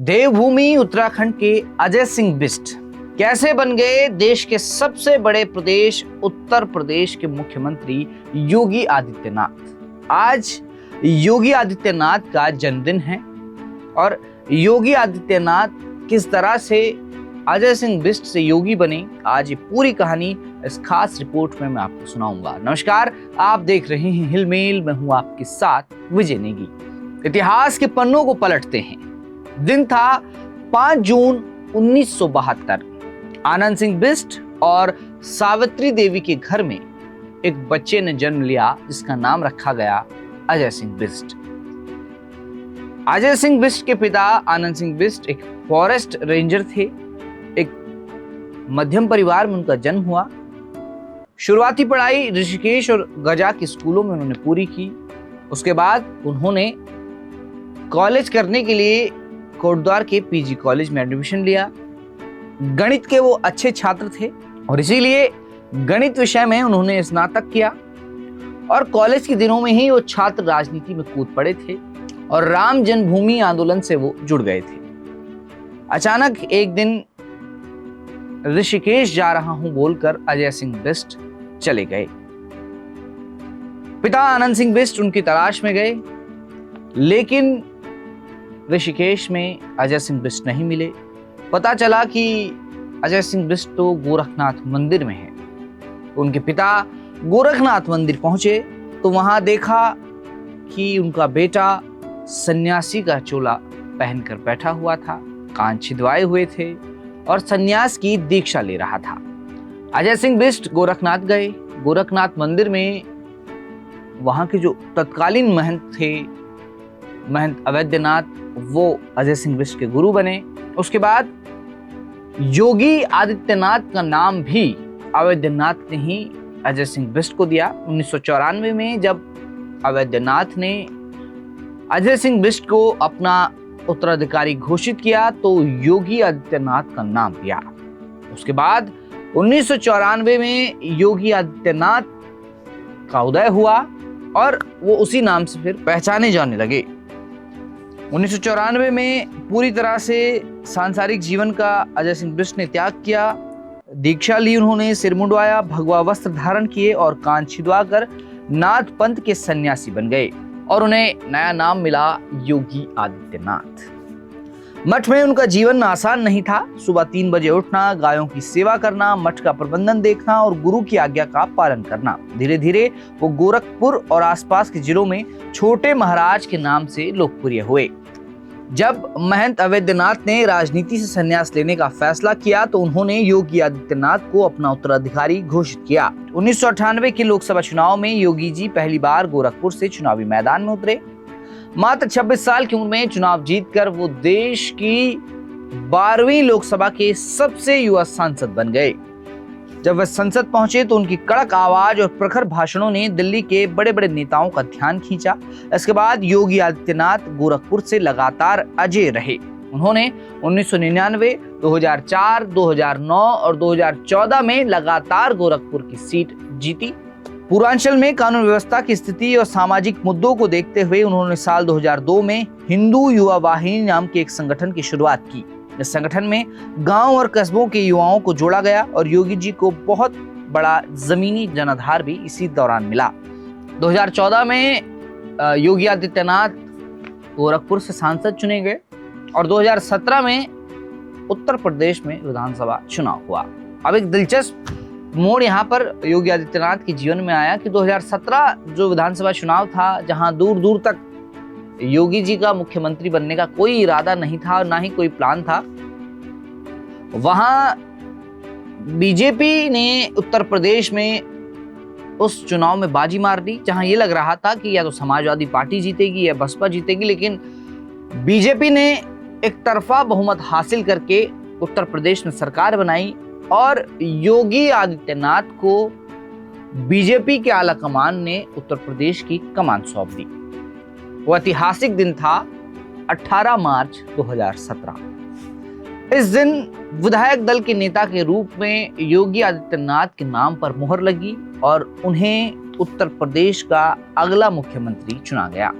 देवभूमि उत्तराखंड के अजय सिंह बिष्ट कैसे बन गए देश के सबसे बड़े प्रदेश उत्तर प्रदेश के मुख्यमंत्री योगी आदित्यनाथ। आज योगी आदित्यनाथ का जन्मदिन है और योगी आदित्यनाथ किस तरह से अजय सिंह बिष्ट से योगी बने, आज ये पूरी कहानी इस खास रिपोर्ट में मैं आपको सुनाऊंगा। नमस्कार, आप देख रहे हैं हिलमेल, मैं हूं आपके साथ विजय नेगी। इतिहास के पन्नों को पलटते हैं। दिन था 5 जून 1972। आनंद सिंह बिष्ट और सावित्री देवी के घर में एक बच्चे ने जन्म लिया जिसका नाम रखा गया अजय सिंह बिष्ट। अजय सिंह बिष्ट के पिता आनंद सिंह बिष्ट एक फॉरेस्ट रेंजर थे। एक मध्यम परिवार में उनका जन्म हुआ। शुरुआती पढ़ाई ऋषिकेश और गजा के स्कूलों में उन्होंने पूरी की। उसके बाद उन्होंने कॉलेज करने के लिए कोटद्वार के पीजी कॉलेज में एडमिशन लिया। गणित के वो अच्छे छात्र थे और इसीलिए गणित विषय में उन्होंने स्नातक किया और कॉलेज के दिनों में ही वो छात्र राजनीति में कूद पड़े थे और राम जन्मभूमि आंदोलन से वो जुड़ गए थे। अचानक एक दिन ऋषिकेश जा रहा हूं बोलकर अजय सिंह बिष्ट चले गए। पिता आनंद सिंह बिष्ट उनकी तलाश में गए, लेकिन ऋषिकेश में अजय सिंह बिष्ट नहीं मिले। पता चला कि अजय सिंह बिष्ट तो गोरखनाथ मंदिर में हैं। उनके पिता गोरखनाथ मंदिर पहुंचे तो वहां देखा कि उनका बेटा सन्यासी का चोला पहनकर बैठा हुआ था, कान छिदवाए हुए थे और सन्यास की दीक्षा ले रहा था। अजय सिंह बिष्ट गोरखनाथ गए। गोरखनाथ मंदिर में वहां के जो तत्कालीन महंत थे, महंत अवैधनाथ, वो अजय सिंह बिष्ट के गुरु बने। उसके बाद योगी आदित्यनाथ का नाम भी अवैधनाथ ने ही अजय सिंह बिष्ट को दिया। 1994 में जब अवैधनाथ ने अजय सिंह बिष्ट को अपना उत्तराधिकारी घोषित किया तो योगी आदित्यनाथ का नाम दिया। उसके बाद 1994 में योगी आदित्यनाथ का उदय हुआ और वो उसी नाम से फिर पहचाने जाने लगे। 1994 में पूरी तरह से सांसारिक जीवन का अजय सिंह बिष्ट ने त्याग किया। दीक्षा ली उन्होंने, सिर मुंडवाया, भगवा वस्त्र धारण किए और कान छिदवा कर नाथ पंथ के सन्यासी बन गए और उन्हें नया नाम मिला योगी आदित्यनाथ। मठ में उनका जीवन आसान नहीं था। सुबह 3 बजे उठना, गायों की सेवा करना, मठ का प्रबंधन देखना और गुरु की आज्ञा का पालन करना। धीरे धीरे वो गोरखपुर और आसपास के जिलों में छोटे महाराज के नाम से लोकप्रिय हुए। जब महंत अवैधनाथ ने राजनीति से संन्यास लेने का फैसला किया तो उन्होंने योगी आदित्यनाथ को अपना उत्तराधिकारी घोषित किया। 1998 के लोकसभा चुनाव में योगी जी पहली बार गोरखपुर से चुनावी मैदान में उतरे। मात्र 26 साल की उम्र में चुनाव जीतकर वो देश की 12वीं लोकसभा के सबसे युवा सांसद बन गए। जब वह संसद पहुंचे तो उनकी कड़क आवाज और प्रखर भाषणों ने दिल्ली के बड़े बड़े नेताओं का ध्यान खींचा। इसके बाद योगी आदित्यनाथ गोरखपुर से लगातार अजेय रहे। उन्होंने 1999, 2004, 2009 और 2014 में लगातार गोरखपुर की सीट जीती। पूर्वांचल में कानून व्यवस्था की स्थिति और सामाजिक मुद्दों को देखते हुए उन्होंने साल 2002 में हिंदू युवा वाहिनी नाम के एक संगठन की शुरुआत की। इस संगठन में गांव और कस्बों के युवाओं को जोड़ा गया और योगी जी को बहुत बड़ा जमीनी जनाधार भी इसी दौरान मिला। 2014 में योगी आदित्यनाथ गोरखपुर से सांसद चुने गए और 2017 में उत्तर प्रदेश में विधानसभा चुनाव हुआ। अब एक दिलचस्प मोड़ यहाँ पर योगी आदित्यनाथ के जीवन में आया कि 2017 जो विधानसभा चुनाव था, जहां दूर दूर तक योगी जी का मुख्यमंत्री बनने का कोई इरादा नहीं था और ना ही कोई प्लान था, वहां बीजेपी ने उत्तर प्रदेश में उस चुनाव में बाजी मार दी, जहां ये लग रहा था कि या तो समाजवादी पार्टी जीतेगी या बसपा जीतेगी, लेकिन बीजेपी ने एक तरफा बहुमत हासिल करके उत्तर प्रदेश में सरकार बनाई और योगी आदित्यनाथ को बीजेपी के आला कमान ने उत्तर प्रदेश की कमान सौंप दी। वो ऐतिहासिक दिन था 18 मार्च 2017। इस दिन विधायक दल के नेता के रूप में योगी आदित्यनाथ के नाम पर मुहर लगी और उन्हें उत्तर प्रदेश का अगला मुख्यमंत्री चुना गया।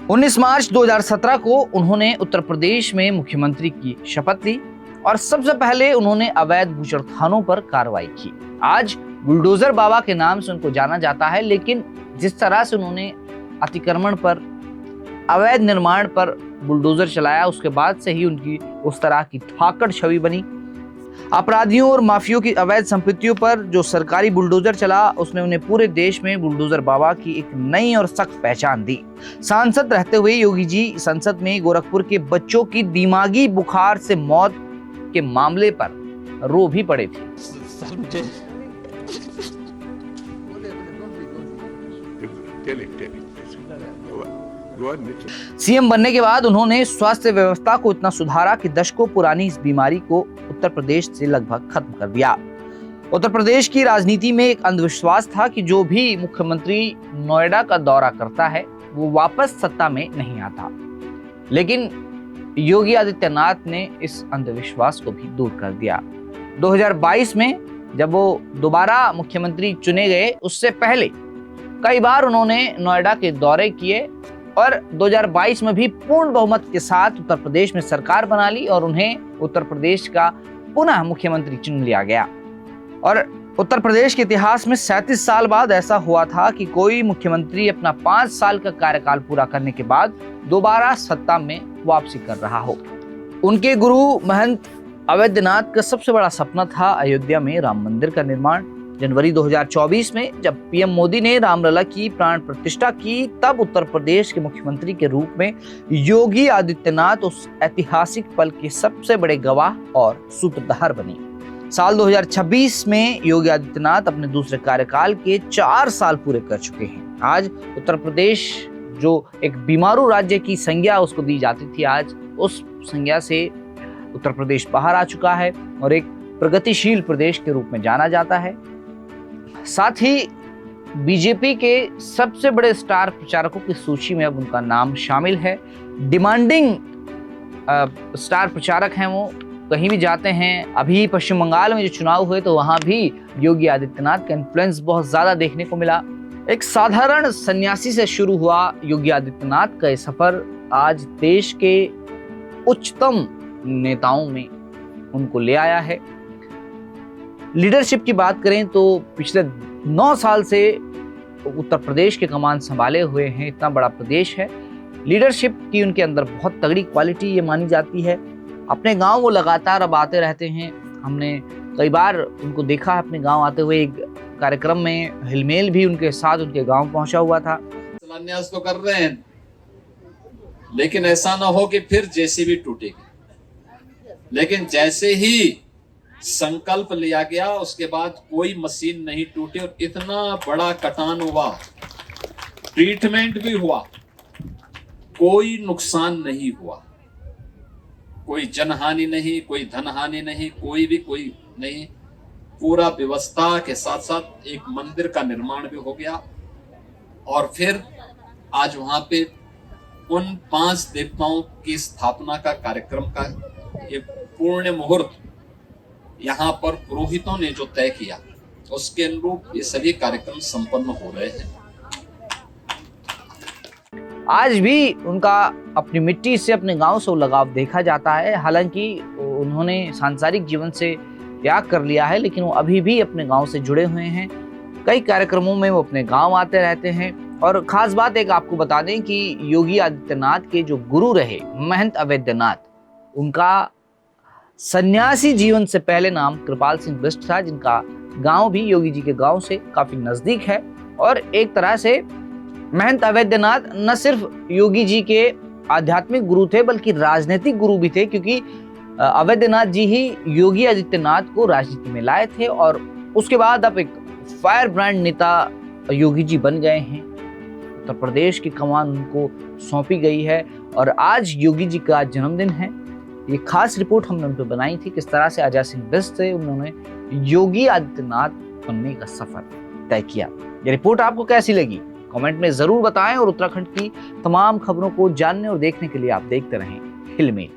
19 मार्च 2017 को उन्होंने उत्तर प्रदेश में मुख्यमंत्री की शपथ ली और सबसे पहले उन्होंने अवैध बूचड़खानों पर कार्रवाई की। आज बुलडोजर बाबा के नाम से उनको जाना जाता है, लेकिन जिस तरह से उन्होंने अतिक्रमण पर, अवैध निर्माण पर बुलडोजर चलाया, उसके बाद से ही उनकी उस तरह की धाकड़ छवि बनी। अपराधियों और माफियों की अवैध संपत्तियों पर जो सरकारी बुलडोजर चला, उसने उन्हें पूरे देश में बुलडोजर बाबा की एक नई और सख्त पहचान दी। सांसद रहते हुए योगी जी संसद में गोरखपुर के बच्चों की दिमागी बुखार से मौत के मामले पर रो भी पड़े थे। सीएम बनने के बाद उन्होंने स्वास्थ्य व्यवस्था को इतना सुधारा कि दशकों पुरानी इस बीमारी को उत्तर प्रदेश से लगभग खत्म कर दिया। उत्तर प्रदेश की राजनीति में एक अंधविश्वास था कि जो भी मुख्यमंत्री नोएडा का दौरा करता है वो वापस सत्ता में नहीं आता, लेकिन योगी आदित्यनाथ ने इस अंधविश्वास को भी दूर कर दिया। 2022 में जब वो दोबारा मुख्यमंत्री चुने गए, उससे पहले कई बार उन्होंने नोएडा के दौरे किए और 2022 में भी पूर्ण बहुमत के साथ उत्तर प्रदेश में सरकार बना ली और उन्हें उत्तर प्रदेश का पुनः मुख्यमंत्री चुन लिया गया। और उत्तर प्रदेश के इतिहास में 37 साल बाद ऐसा हुआ था कि कोई मुख्यमंत्री अपना 5 साल का कार्यकाल पूरा करने के बाद दोबारा सत्ता में वापसी कर रहा हो। उनके गुरु महंत अवैधनाथ का सबसे बड़ा सपना था अयोध्या में राम मंदिर का निर्माण। जनवरी 2024 में जब पीएम मोदी ने रामलला की प्राण प्रतिष्ठा की, तब उत्तर प्रदेश के मुख्यमंत्री के रूप में योगी आदित्यनाथ उस ऐतिहासिक पल के सबसे बड़े गवाह और सूत्रधार बने। साल 2026 में योगी आदित्यनाथ अपने दूसरे कार्यकाल के 4 साल पूरे कर चुके हैं। आज उत्तर प्रदेश जो एक बीमारू राज्य की संज्ञा उसको दी जाती थी, आज उस संज्ञा से उत्तर प्रदेश बाहर आ चुका है और एक प्रगतिशील प्रदेश के रूप में जाना जाता है। साथ ही बीजेपी के सबसे बड़े स्टार प्रचारकों की सूची में अब उनका नाम शामिल है। डिमांडिंग स्टार प्रचारक हैं वो, कहीं भी जाते हैं। अभी पश्चिम बंगाल में जो चुनाव हुए तो वहां भी योगी आदित्यनाथ का इन्फ्लुएंस बहुत ज्यादा देखने को मिला। एक साधारण सन्यासी से शुरू हुआ योगी आदित्यनाथ का ये सफर आज देश के उच्चतम नेताओं में उनको ले आया है। लीडरशिप की बात करें तो पिछले 9 साल से उत्तर प्रदेश के कमान संभाले हुए हैं। इतना बड़ा प्रदेश है, लीडरशिप की उनके अंदर बहुत तगड़ी क्वालिटी ये मानी जाती है। अपने गांव वो लगातार अब आते रहते हैं। हमने कई बार उनको देखा है अपने गांव आते हुए। एक कार्यक्रम में हिलमेल भी उनके साथ उनके गांव पहुंचा हुआ था। शिलान्यास तो कर रहे हैं, लेकिन ऐसा ना हो कि फिर जेसीबी टूटेगी। लेकिन जैसे ही संकल्प लिया गया उसके बाद कोई मशीन नहीं टूटी और इतना बड़ा कटान हुआ, ट्रीटमेंट भी हुआ, कोई नुकसान नहीं हुआ, कोई जनहानि नहीं, कोई धनहानि नहीं, कोई नहीं। पूरा व्यवस्था के साथ साथ एक मंदिर का निर्माण भी हो गया और फिर आज वहां पे उन 5 देवताओं की स्थापना का कार्यक्रम का ये पूर्ण मुहूर्त यहाँ पर पुरोहितों ने जो तय किया उसके अनुरूप ये सभी कार्यक्रम संपन्न हो रहे हैं। आज भी उनका अपनी मिट्टी से, अपने गांव से लगाव देखा जाता है। हालांकि उन्होंने सांसारिक जीवन से त्याग कर लिया है, लेकिन वो अभी भी अपने गांव से जुड़े हुए हैं। कई कार्यक्रमों में वो अपने गांव आते रहते हैं। और खास बात एक आपको बता दें कि योगी आदित्यनाथ के जो गुरु रहे महंत अवैधनाथ, उनका सन्यासी जीवन से पहले नाम कृपाल सिंह बिष्ट था, जिनका गांव भी योगी जी के गांव से काफी नजदीक है। और एक तरह से महंत अवैधनाथ न सिर्फ योगी जी के आध्यात्मिक गुरु थे बल्कि राजनीतिक गुरु भी थे, क्योंकि अवैधनाथ जी ही योगी आदित्यनाथ को राजनीति में लाए थे और उसके बाद अब एक फायर ब्रांड नेता योगी जी बन गए हैं। उत्तर प्रदेश की कमान उनको सौंपी गई है और आज योगी जी का जन्मदिन है। ये खास रिपोर्ट हमने उन पर बनाई थी, किस तरह से अजय सिंह बिष्ट से उन्होंने योगी आदित्यनाथ बनने का सफर तय किया। ये रिपोर्ट आपको कैसी लगी कमेंट में जरूर बताएं और उत्तराखंड की तमाम खबरों को जानने और देखने के लिए आप देखते रहें हिलमेल।